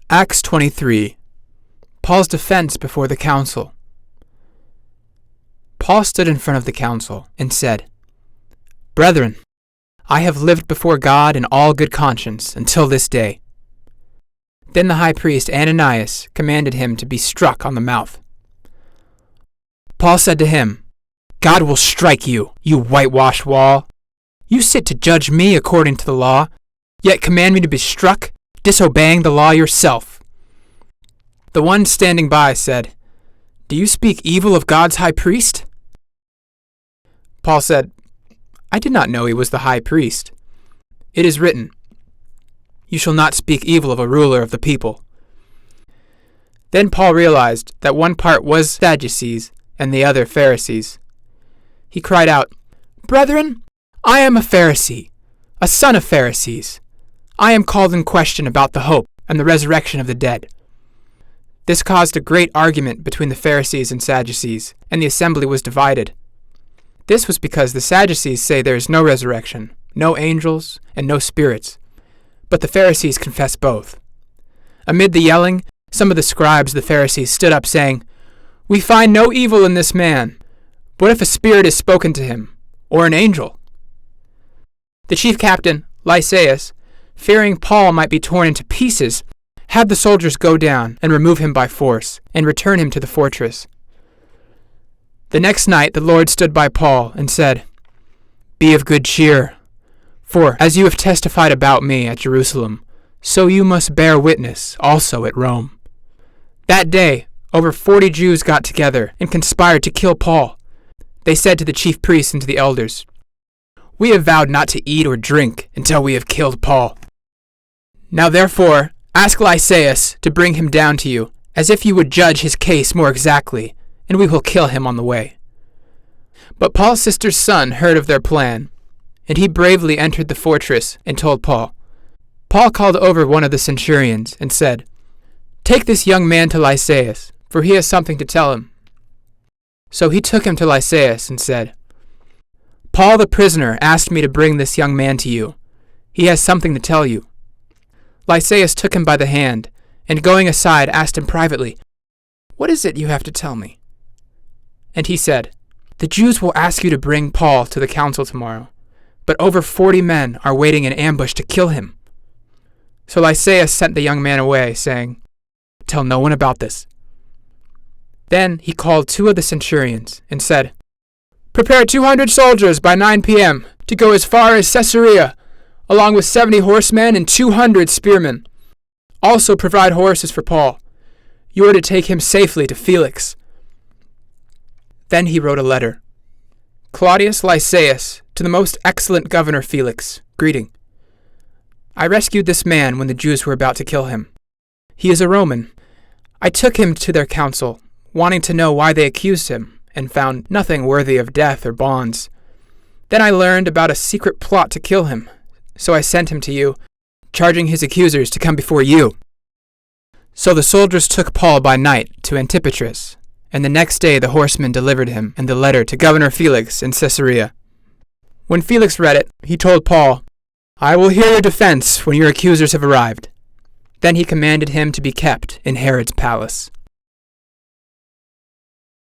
Acts 23. Paul's defense before the council. Paul stood in front of the council and said, "Brethren, I have lived before God in all good conscience until this day." Then the high priest Ananias commanded him to be struck on the mouth. Paul said to him, "God will strike you, you whitewashed wall. You sit to judge me according to the law, yet command me to be struck, disobeying the law yourself." The one standing by said, "Do you speak evil of God's high priest?" Paul said, "I did not know he was the high priest. It is written, 'You shall not speak evil of a ruler of the people.'" Then Paul realized that one part was Sadducees and the other Pharisees. He cried out, "Brethren, I am a Pharisee, a son of Pharisees. I am called in question about the hope and the resurrection of the dead." This caused a great argument between the Pharisees and Sadducees, and the assembly was divided. This was because the Sadducees say there is no resurrection, no angels, and no spirits, but the Pharisees confess both. Amid the yelling, some of the scribes of the Pharisees stood up saying, "We find no evil in this man. What if a spirit is spoken to him, or an angel?" The chief captain, Lysias, fearing Paul might be torn into pieces, had the soldiers go down and remove him by force, and return him to the fortress. The next night the Lord stood by Paul and said, "Be of good cheer, for as you have testified about me at Jerusalem, so you must bear witness also at Rome." That day, over 40 Jews got together and conspired to kill Paul. They said to the chief priests and to the elders, "We have vowed not to eat or drink until we have killed Paul. Now therefore, ask Lysias to bring him down to you, as if you would judge his case more exactly, and we will kill him on the way." But Paul's sister's son heard of their plan, and he bravely entered the fortress and told Paul. Paul called over one of the centurions and said, "Take this young man to Lysias, for he has something to tell him." So he took him to Lysias and said, "Paul the prisoner asked me to bring this young man to you. He has something to tell you." Lysias took him by the hand, and going aside asked him privately, "What is it you have to tell me?" And he said, "The Jews will ask you to bring Paul to the council tomorrow, but over 40 men are waiting in ambush to kill him." So Lysias sent the young man away, saying, "Tell no one about this." Then he called 2 of the centurions and said, "Prepare 200 soldiers by 9 p.m. to go as far as Caesarea, along with 70 horsemen and 200 spearmen. Also provide horses for Paul. You are to take him safely to Felix." Then he wrote a letter. "Claudius Lysias, to the most excellent governor Felix, greeting. I rescued this man when the Jews were about to kill him. He is a Roman. I took him to their council, wanting to know why they accused him, and found nothing worthy of death or bonds. Then I learned about a secret plot to kill him, so I sent him to you, charging his accusers to come before you." So the soldiers took Paul by night to Antipatris, and the next day the horsemen delivered him and the letter to Governor Felix in Caesarea. When Felix read it, he told Paul, "I will hear your defense when your accusers have arrived." Then he commanded him to be kept in Herod's palace.